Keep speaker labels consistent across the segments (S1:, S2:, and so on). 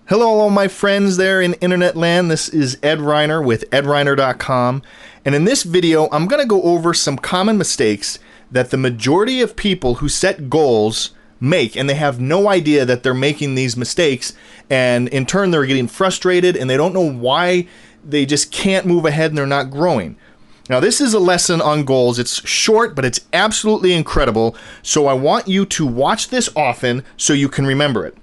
S1: Hello, my friends there in internet land. This is Ed Reiner with edreiner.com. And in this video, I'm going to go over some common mistakes that the majority of people who set goals make, and they have no idea that they're making these mistakes. And in turn, they're getting frustrated and they don't know why they just can't move ahead and they're not growing. Now, this is a lesson on goals. It's short, but it's absolutely incredible. So I want you to watch this often so you can remember it.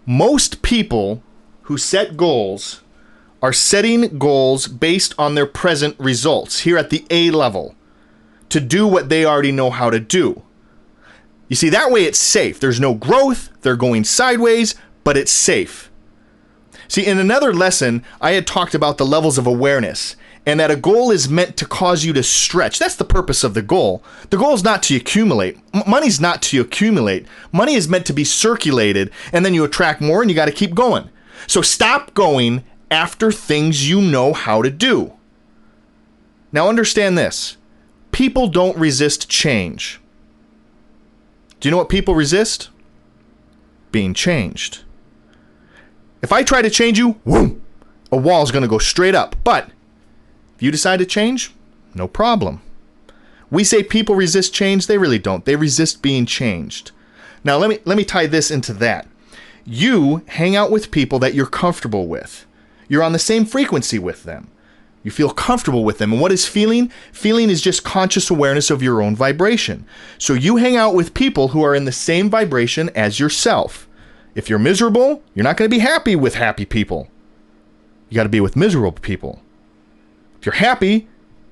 S1: Most people who set goals are setting goals based on their present results here at the A level to do what they already know how to do. You see, that way it's safe. There's no growth. They're going sideways, but it's safe. See, in another lesson, I had talked about the levels of awareness and that a goal is meant to cause you to stretch. That's the purpose of the goal. The goal is not to accumulate. Money's not to accumulate. Money is meant to be circulated, and then you attract more and you got to keep going. So stop going after things you know how to do. Now understand this. People don't resist change. Do you know what people resist? Being changed. If I try to change you, whoom, a wall's going to go straight up. But if you decide to change, no problem. We say people resist change. They really don't. They resist being changed. Now, let me tie this into that. You hang out with people that you're comfortable with. You're on the same frequency with them. You feel comfortable with them. And what is feeling? Feeling is just conscious awareness of your own vibration. So you hang out with people who are in the same vibration as yourself. If you're miserable, you're not going to be happy with happy people. You got to be with miserable people. If you're happy,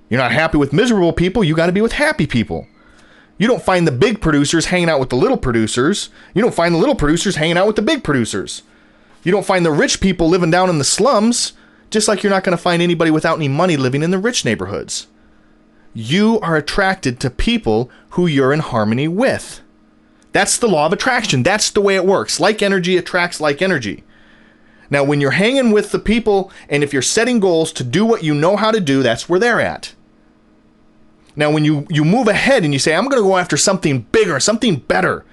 S1: you're not happy with miserable people, you got to be with happy people. You don't find the big producers hanging out with the little producers. You don't find the little producers hanging out with the big producers. You don't find the rich people living down in the slums, just like you're not going to find anybody without any money living in the rich neighborhoods. You are attracted to people who you're in harmony with. That's the law of attraction. That's the way it works. Like energy attracts like energy. Now, when you're hanging with the people, and if you're setting goals to do what you know how to do, that's where they're at. Now, when you move ahead and you say, I'm going to go after something bigger, something better,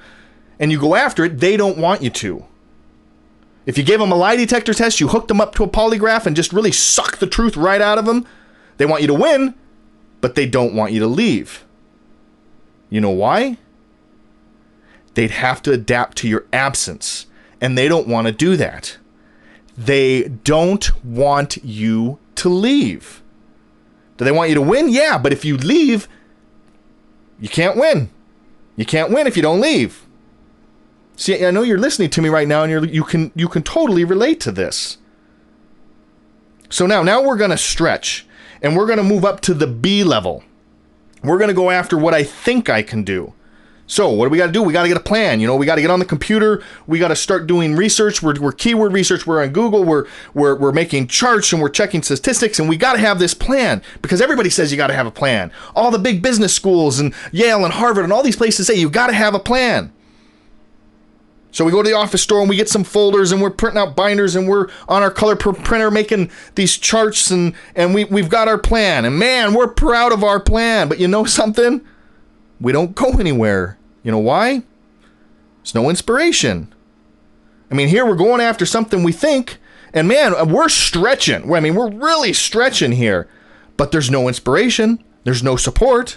S1: and you go after it, they don't want you to. If you gave them a lie detector test, you hooked them up to a polygraph and just really sucked the truth right out of them, they want you to win, but they don't want you to leave. You know why? They'd have to adapt to your absence, and they don't want to do that. They don't want you to leave. Do they want you to win? Yeah, but if you leave, you can't win. You can't win if you don't leave. See, I know you're listening to me right now, and you can totally relate to this. So now we're going to stretch, and we're going to move up to the B level. We're going to go after what I think I can do. So what do we got to do? We got to get a plan. We got to get on the computer. We got to start doing research. We're keyword research. We're on Google. We're making charts and we're checking statistics. And we got to have this plan because everybody says you got to have a plan. All the big business schools and Yale and Harvard and all these places say you got to have a plan. So we go to the office store and we get some folders and we're printing out binders and we're on our color printer making these charts and we've got our plan. And man, we're proud of our plan. But you know something? We don't go anywhere. You know why? There's no inspiration. I mean, here we're going after something we think, and man, we're stretching. We're really stretching here, but there's no inspiration. There's no support.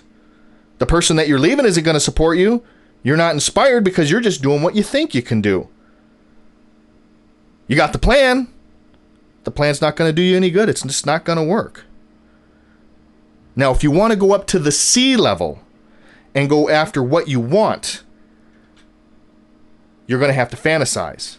S1: The person that you're leaving isn't going to support you. You're not inspired because you're just doing what you think you can do. You got the plan. The plan's not going to do you any good. It's just not going to work. Now, if you want to go up to the C level, and go after what you want, you're going to have to fantasize.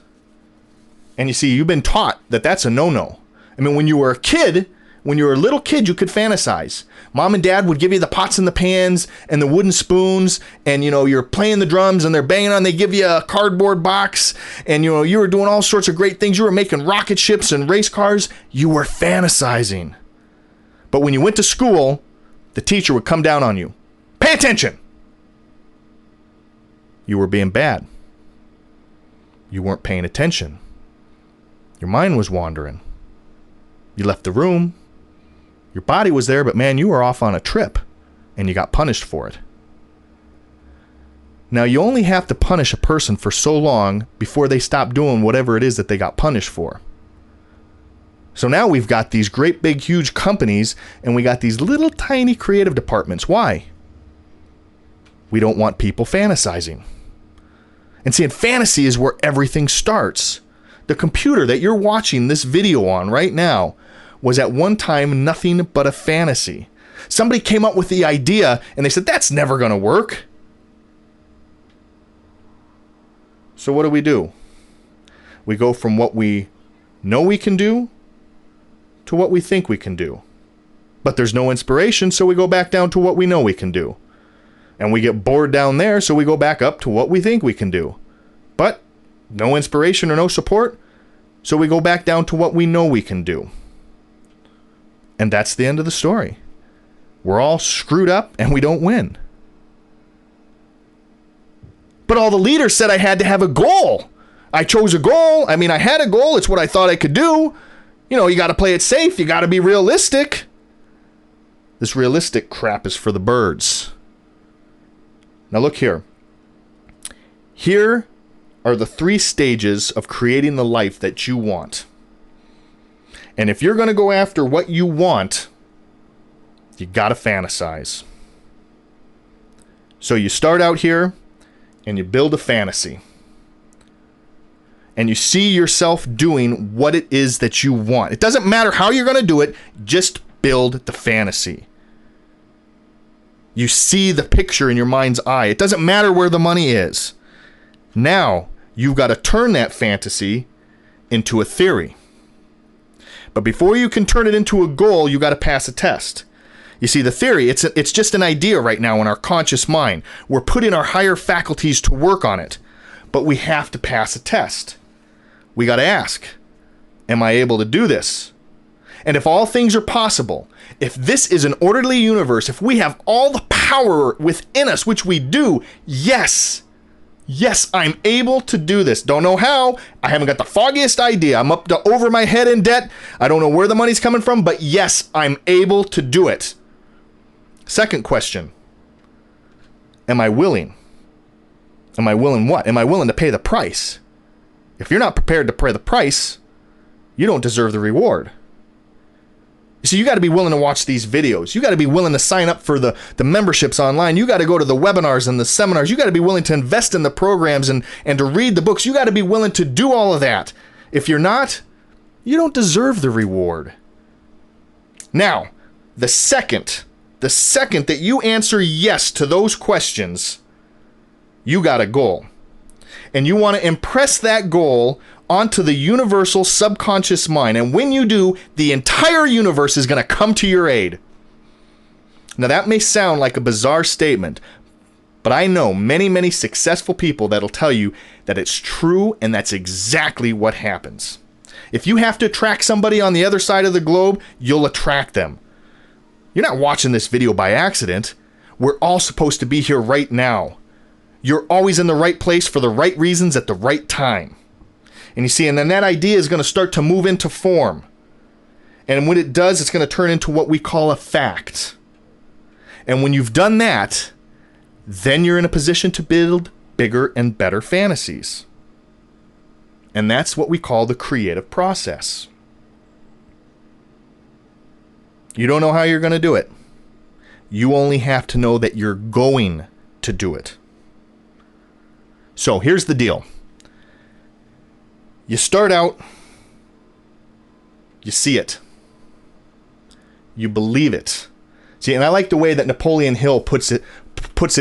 S1: And you see, you've been taught that that's a no-no. I mean, when you were a little kid, you could fantasize. Mom and dad would give you the pots and the pans and the wooden spoons, and you're playing the drums and they're banging on, they give you a cardboard box, and you were doing all sorts of great things. You were making rocket ships and race cars. You were fantasizing. But when you went to school, the teacher would come down on you. Pay attention. You were being bad. You weren't paying attention. Your mind was wandering. You left the room. Your body was there, but man, you were off on a trip, and you got punished for it. Now, you only have to punish a person for so long before they stop doing whatever it is that they got punished for. So now we've got these great big huge companies and we got these little tiny creative departments. Why? We don't want people fantasizing. And see, in fantasy is where everything starts. The computer that you're watching this video on right now was at one time nothing but a fantasy. Somebody came up with the idea and they said, that's never going to work. So what do? We go from what we know we can do to what we think we can do. But there's no inspiration, so we go back down to what we know we can do. And we get bored down there, so we go back up to what we think we can do. But no inspiration or no support, so we go back down to what we know we can do. And that's the end of the story. We're all screwed up and we don't win. But all the leaders said I had to have a goal. I chose a goal. I mean, I had a goal. It's what I thought I could do. You know, you got to play it safe. You got to be realistic. This realistic crap is for the birds. Now look here. Here are the 3 stages of creating the life that you want. And if you're going to go after what you want, you got to fantasize. So you start out here and you build a fantasy. And you see yourself doing what it is that you want. It doesn't matter how you're going to do it, just build the fantasy. You see the picture in your mind's eye. It doesn't matter where the money is. Now, you've got to turn that fantasy into a theory. But before you can turn it into a goal, you got to pass a test. You see, the theory, it's just an idea right now in our conscious mind. We're putting our higher faculties to work on it. But we have to pass a test. We got to ask, am I able to do this? And if all things are possible, if this is an orderly universe, if we have all the power within us, which we do, yes, I'm able to do this. Don't know how. I haven't got the foggiest idea. I'm up to over my head in debt. I don't know where the money's coming from, but yes, I'm able to do it. Second question, am I willing? Am I willing what? Am I willing to pay the price? If you're not prepared to pay the price, you don't deserve the reward. So you got to be willing to watch these videos. You got to be willing to sign up for the memberships online. You got to go to the webinars and the seminars. You got to be willing to invest in the programs and to read the books. You got to be willing to do all of that. If you're not, you don't deserve the reward. Now, the second that you answer yes to those questions, you got a goal. And you want to impress that goal onto the universal subconscious mind. And when you do, the entire universe is going to come to your aid. Now that may sound like a bizarre statement, but I know many, many successful people that'll tell you that it's true and that's exactly what happens. If you have to attract somebody on the other side of the globe, you'll attract them. You're not watching this video by accident. We're all supposed to be here right now. You're always in the right place for the right reasons at the right time. And you see, and then that idea is going to start to move into form. And when it does, it's going to turn into what we call a fact. And when you've done that, then you're in a position to build bigger and better fantasies. And that's what we call the creative process. You don't know how you're going to do it. You only have to know that you're going to do it. So here's the deal. You start out, you see it. You believe it. See, and I like the way that Napoleon Hill puts it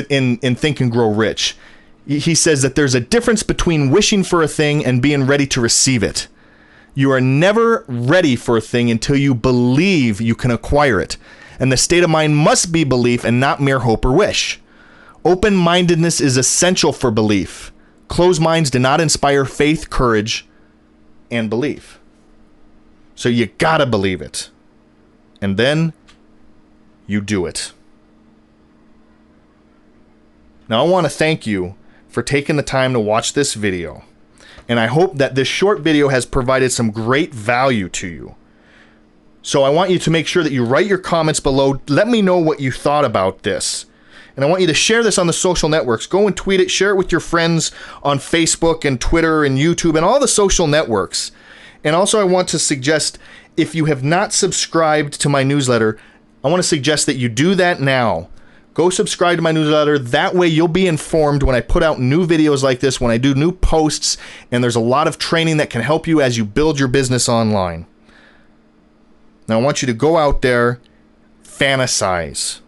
S1: in Think and Grow Rich. He says that there's a difference between wishing for a thing and being ready to receive it. You are never ready for a thing until you believe you can acquire it. And the state of mind must be belief and not mere hope or wish. Open-mindedness is essential for belief. Closed minds do not inspire faith, courage, and belief. So you gotta believe it. And then you do it. Now I want to thank you for taking the time to watch this video. And I hope that this short video has provided some great value to you. So I want you to make sure that you write your comments below. Let me know what you thought about this. And I want you to share this on the social networks. Go and tweet it. Share it with your friends on Facebook and Twitter and YouTube and all the social networks. And also I want to suggest, if you have not subscribed to my newsletter, I want to suggest that you do that now. Go subscribe to my newsletter. That way you'll be informed when I put out new videos like this, when I do new posts, and there's a lot of training that can help you as you build your business online. Now I want you to go out there, fantasize.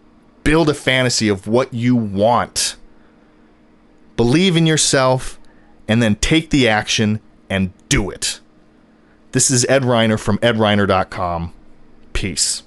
S1: Build a fantasy of what you want. Believe in yourself, and then take the action and do it. This is Ed Reiner from edreiner.com. Peace.